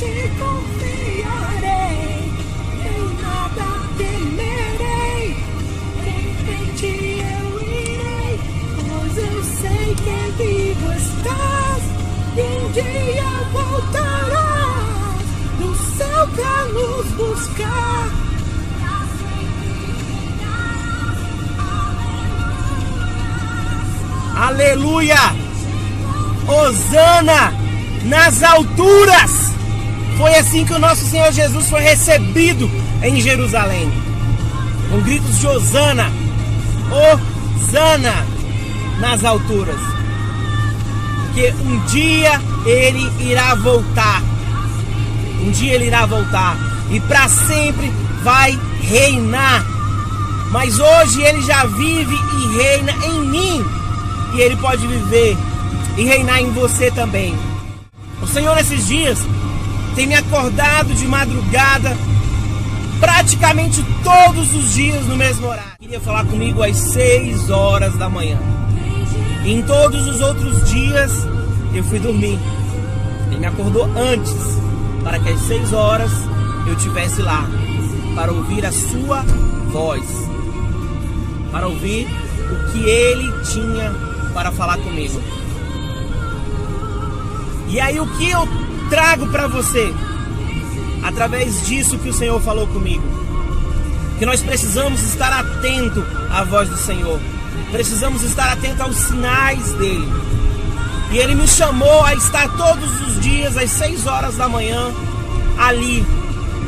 te confiarei, em nada temerei, em ti eu irei, pois eu sei que vivo estás, e um dia voltarás, do céu pra nos buscar. Aleluia! Hosana nas alturas! Foi assim que o nosso Senhor Jesus foi recebido em Jerusalém, com gritos de Hosana, Hosana nas alturas, porque um dia ele irá voltar, e para sempre vai reinar. Mas hoje ele já vive e reina em mim, e ele pode viver e reinar em você também. O Senhor nesses dias tem me acordado de madrugada praticamente todos os dias no mesmo horário. Queria falar comigo às 6 horas da manhã. E em todos os outros dias eu fui dormir. Ele me acordou antes, para que às 6 horas eu estivesse lá, para ouvir a sua voz, para ouvir o que ele tinha para falar comigo. E aí o que eu trago para você, através disso que o Senhor falou comigo, que nós precisamos estar atento à voz do Senhor, precisamos estar atento aos sinais dele. E ele me chamou a estar todos os dias às 6 horas da manhã ali,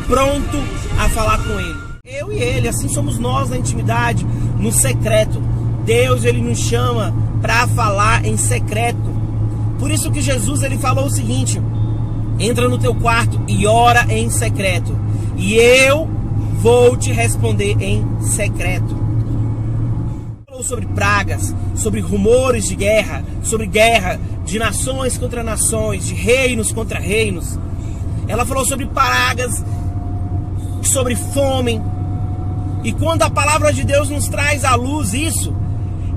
pronto a falar com ele. Eu e ele, assim somos nós na intimidade, no secreto. Deus, ele nos chama para falar em secreto. Por isso que Jesus, ele falou o seguinte: entra no teu quarto e ora em secreto, e eu vou te responder em secreto. Falou sobre pragas, sobre rumores de guerra, sobre guerra de nações contra nações, de reinos contra reinos. Ela falou sobre pragas, sobre fome. E quando a palavra de Deus nos traz à luz isso,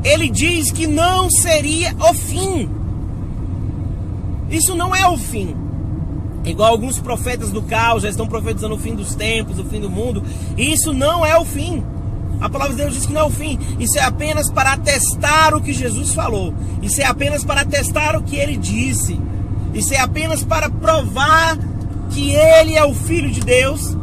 ele diz que não seria o fim. Isso não é o fim. Igual alguns profetas do caos já estão profetizando o fim dos tempos, o fim do mundo. Isso não é o fim. A palavra de Deus diz que não é o fim. Isso é apenas para atestar o que Jesus falou. Isso é apenas para atestar o que ele disse. Isso é apenas para provar que ele é o Filho de Deus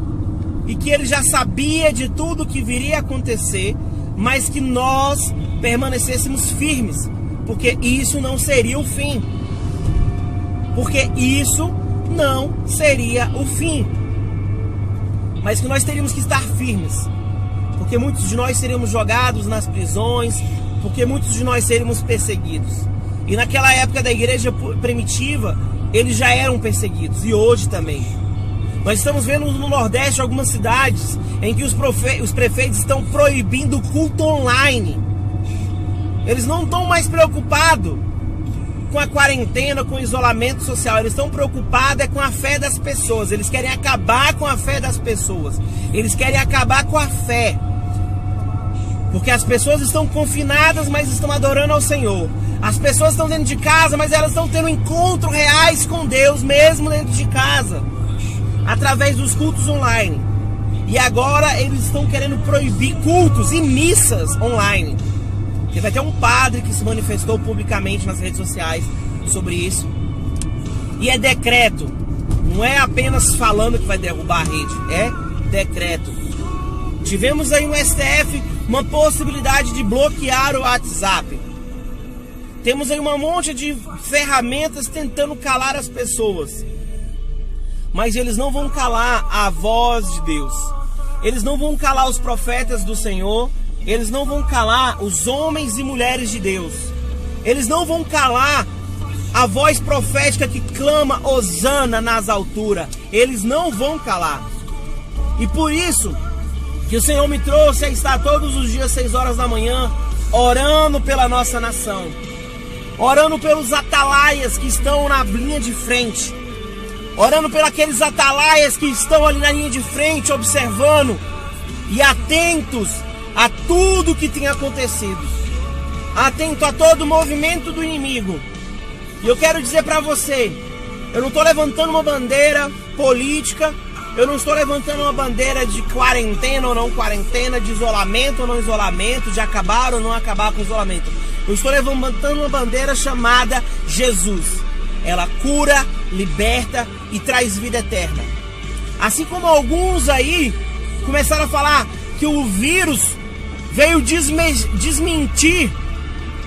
e que ele já sabia de tudo que viria a acontecer, mas que nós permanecêssemos firmes, porque isso não seria o fim. Porque isso não seria o fim. Mas que nós teríamos que estar firmes, porque muitos de nós seríamos jogados nas prisões, porque muitos de nós seríamos perseguidos. E naquela época da igreja primitiva, eles já eram perseguidos, e hoje também. Nós estamos vendo no Nordeste algumas cidades em que os prefeitos estão proibindo o culto online. Eles não estão mais preocupados com a quarentena, com o isolamento social. Eles estão preocupados com a fé das pessoas. Eles querem acabar com a fé das pessoas. Eles querem acabar com a fé. Porque as pessoas estão confinadas, mas estão adorando ao Senhor. As pessoas estão dentro de casa, mas elas estão tendo encontros reais com Deus, mesmo dentro de casa, através dos cultos online. E agora eles estão querendo proibir cultos e missas online. Porque vai ter um padre que se manifestou publicamente nas redes sociais sobre isso. E é decreto. Não é apenas falando que vai derrubar a rede. É decreto. Tivemos aí no STF uma possibilidade de bloquear o WhatsApp. Temos aí um monte de ferramentas tentando calar as pessoas. Mas eles não vão calar a voz de Deus. Eles não vão calar os profetas do Senhor. Eles não vão calar os homens e mulheres de Deus. Eles não vão calar a voz profética que clama Hosana nas alturas. Eles não vão calar. E por isso que o Senhor me trouxe a estar todos os dias 6 horas da manhã orando pela nossa nação, orando pelos atalaias que estão na linha de frente, orando pelos aqueles atalaias que estão ali na linha de frente, observando e atentos a tudo que tem acontecido, atento a todo o movimento do inimigo. E eu quero dizer para você Eu não estou levantando uma bandeira política. Eu não estou levantando uma bandeira de quarentena ou não quarentena, de isolamento ou não isolamento, de acabar ou não acabar com o isolamento. Eu estou levantando uma bandeira chamada Jesus. Ela cura, liberta e traz vida eterna. Assim como alguns aí começaram a falar que o vírus veio desmentir,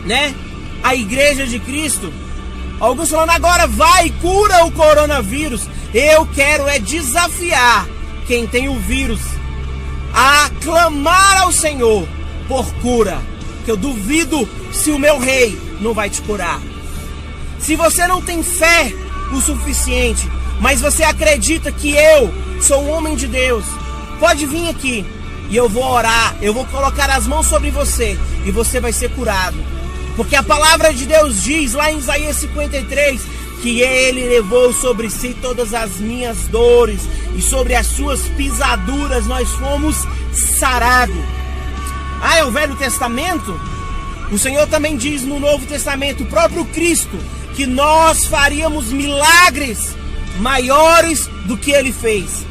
né, a igreja de Cristo. Alguns falando agora vai, cura o coronavírus. Eu quero desafiar quem tem o vírus a clamar ao Senhor por cura. Que eu duvido se o meu rei não vai te curar. Se você não tem fé o suficiente, mas você acredita que eu sou um homem de Deus, pode vir aqui e eu vou orar, eu vou colocar as mãos sobre você e você vai ser curado. Porque a palavra de Deus diz lá em Isaías 53 que Ele levou sobre si todas as minhas dores e sobre as suas pisaduras nós fomos sarados. Ah, é o Velho Testamento? O Senhor também diz no Novo Testamento, o próprio Cristo, que nós faríamos milagres maiores do que Ele fez.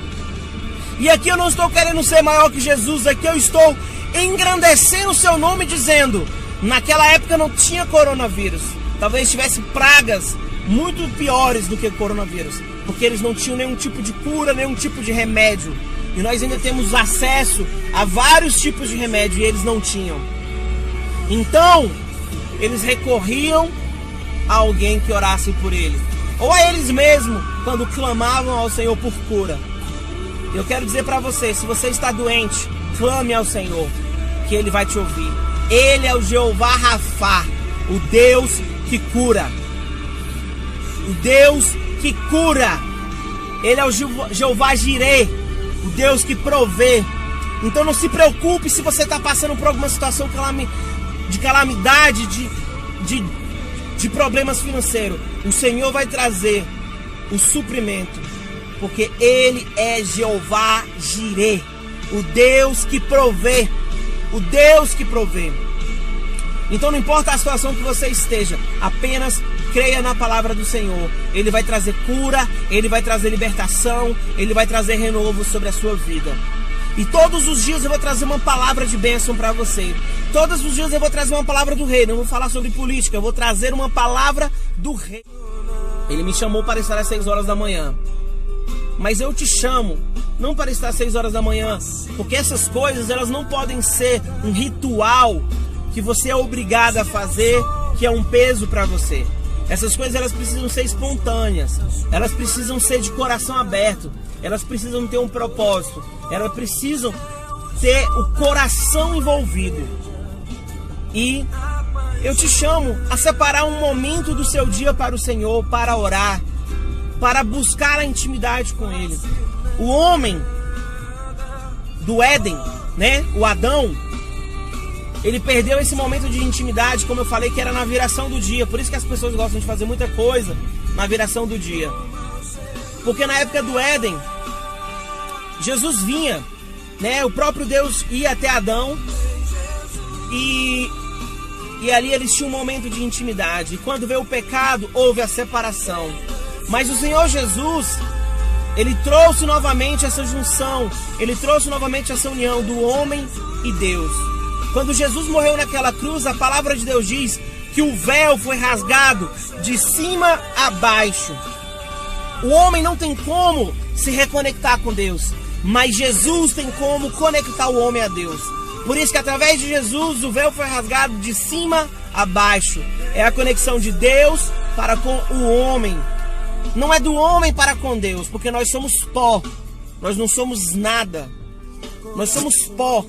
E aqui eu não estou querendo ser maior que Jesus, aqui eu estou engrandecendo o seu nome dizendo, naquela época não tinha coronavírus, talvez tivesse pragas muito piores do que o coronavírus, porque eles não tinham nenhum tipo de cura, nenhum tipo de remédio. E nós ainda temos acesso a vários tipos de remédio e eles não tinham. Então, eles recorriam a alguém que orasse por ele, ou a eles mesmos, quando clamavam ao Senhor por cura. Eu quero dizer para você, se você está doente, clame ao Senhor, que Ele vai te ouvir. Ele é o Jeová Rafá, o Deus que cura. O Deus que cura. Ele é o Jeová Jireh, o Deus que provê. Então não se preocupe se você está passando por alguma situação de calamidade, de problemas financeiros. O Senhor vai trazer o suprimento, porque Ele é Jeová Jireh, o Deus que provê. O Deus que provê. Então não importa a situação que você esteja, apenas creia na palavra do Senhor. Ele vai trazer cura, Ele vai trazer libertação, Ele vai trazer renovo sobre a sua vida. E todos os dias eu vou trazer uma palavra de bênção para você. Todos os dias eu vou trazer uma palavra do rei. Não vou falar sobre política, eu vou trazer uma palavra do rei. Ele me chamou para estar às 6 horas da manhã. Mas eu te chamo não para estar às 6 horas da manhã, porque essas coisas elas não podem ser um ritual que você é obrigado a fazer, que é um peso para você. Essas coisas elas precisam ser espontâneas, elas precisam ser de coração aberto, elas precisam ter um propósito, elas precisam ter o coração envolvido. E eu te chamo a separar um momento do seu dia para o Senhor, para orar, para buscar a intimidade com Ele. O homem do Éden, né, o Adão, ele perdeu esse momento de intimidade, como eu falei, que era na viração do dia. Por isso que as pessoas gostam de fazer muita coisa na viração do dia. Porque na época do Éden, Jesus vinha, né, o próprio Deus ia até Adão e ali eles tinham um momento de intimidade. E quando veio o pecado, houve a separação. Mas o Senhor Jesus, Ele trouxe novamente essa junção, Ele trouxe novamente essa união do homem e Deus. Quando Jesus morreu naquela cruz, a palavra de Deus diz que o véu foi rasgado de cima a baixo. O homem não tem como se reconectar com Deus, mas Jesus tem como conectar o homem a Deus. Por isso que através de Jesus o véu foi rasgado de cima a baixo. É a conexão de Deus para com o homem. Não é do homem para com Deus, porque nós somos pó. Nós não somos nada. Nós somos pó.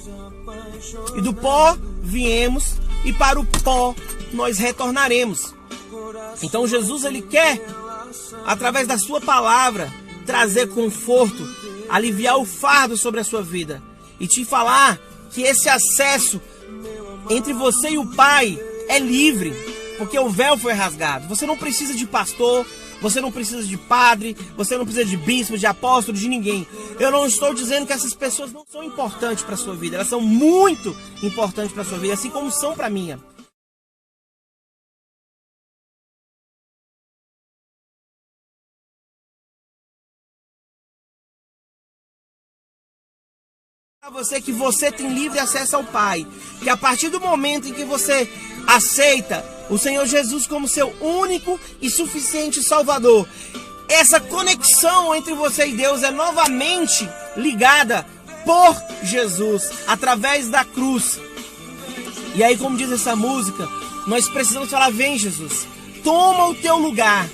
E do pó viemos e para o pó nós retornaremos. Então Jesus, Ele quer, através da sua palavra, trazer conforto, aliviar o fardo sobre a sua vida e te falar que esse acesso entre você e o Pai é livre, porque o véu foi rasgado. Você não precisa de pastor, você não precisa de padre, você não precisa de bispo, de apóstolo, de ninguém. Eu não estou dizendo que essas pessoas não são importantes para a sua vida. Elas são muito importantes para a sua vida, assim como são para a minha. Para você que você tem livre acesso ao Pai, que a partir do momento em que você aceita o Senhor Jesus como seu único e suficiente Salvador, essa conexão entre você e Deus é novamente ligada por Jesus, através da cruz. E aí, como diz essa música, nós precisamos falar: vem Jesus, toma o teu lugar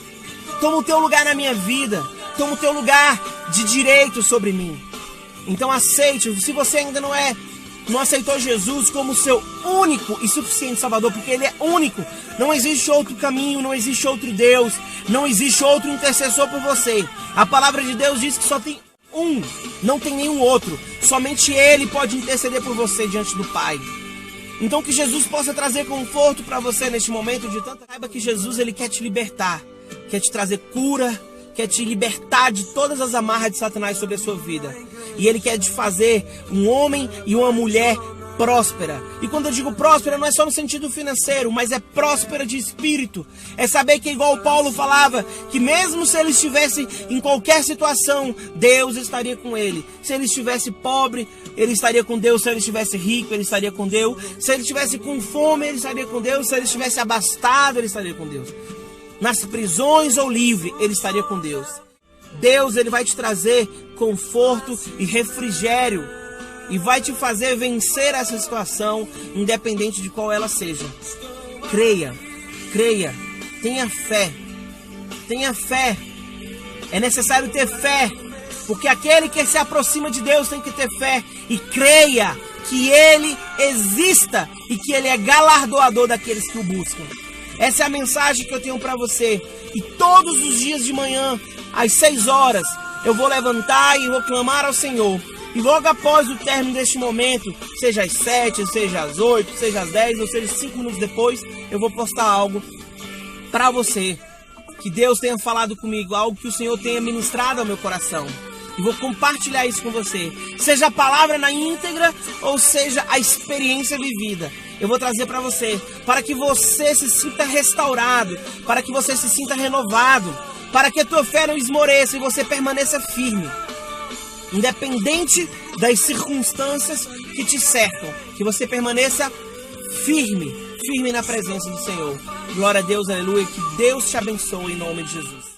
na minha vida, toma o teu lugar de direito sobre mim. Então aceite. Se você ainda não aceitou Jesus como seu único e suficiente Salvador, porque Ele é único, não existe outro caminho, não existe outro Deus, não existe outro intercessor por você. A palavra de Deus diz que só tem um, não tem nenhum outro. Somente Ele pode interceder por você diante do Pai. Então que Jesus possa trazer conforto para você neste momento de tanta raiva. Que Jesus, Ele quer te libertar, quer te trazer cura, quer te libertar de todas as amarras de Satanás sobre a sua vida. E Ele quer te fazer um homem e uma mulher próspera. E quando eu digo próspera, não é só no sentido financeiro, mas é próspera de espírito. É saber que, igual Paulo falava, que mesmo se ele estivesse em qualquer situação, Deus estaria com ele. Se ele estivesse pobre, ele estaria com Deus. Se ele estivesse rico, ele estaria com Deus. Se ele estivesse com fome, ele estaria com Deus. Se ele estivesse abastado, ele estaria com Deus. Nas prisões ou livre, ele estaria com Deus. Deus, Ele vai te trazer conforto e refrigério e vai te fazer vencer essa situação, independente de qual ela seja. Creia, tenha fé, é necessário ter fé, porque aquele que se aproxima de Deus tem que ter fé e creia que Ele exista e que Ele é galardoador daqueles que o buscam. Essa é a mensagem que eu tenho para você. E todos os dias de manhã, às 6 horas, eu vou levantar e vou clamar ao Senhor. E logo após o término deste momento, seja às 7, seja às 8, seja às 10, ou seja 5 minutos depois, eu vou postar algo para você. Que Deus tenha falado comigo, algo que o Senhor tenha ministrado ao meu coração. E vou compartilhar isso com você. Seja a palavra na íntegra ou seja a experiência vivida. Eu vou trazer para você, para que você se sinta restaurado, para que você se sinta renovado, para que a tua fé não esmoreça e você permaneça firme. Independente das circunstâncias que te cercam, que você permaneça firme na presença do Senhor. Glória a Deus, aleluia, que Deus te abençoe em nome de Jesus.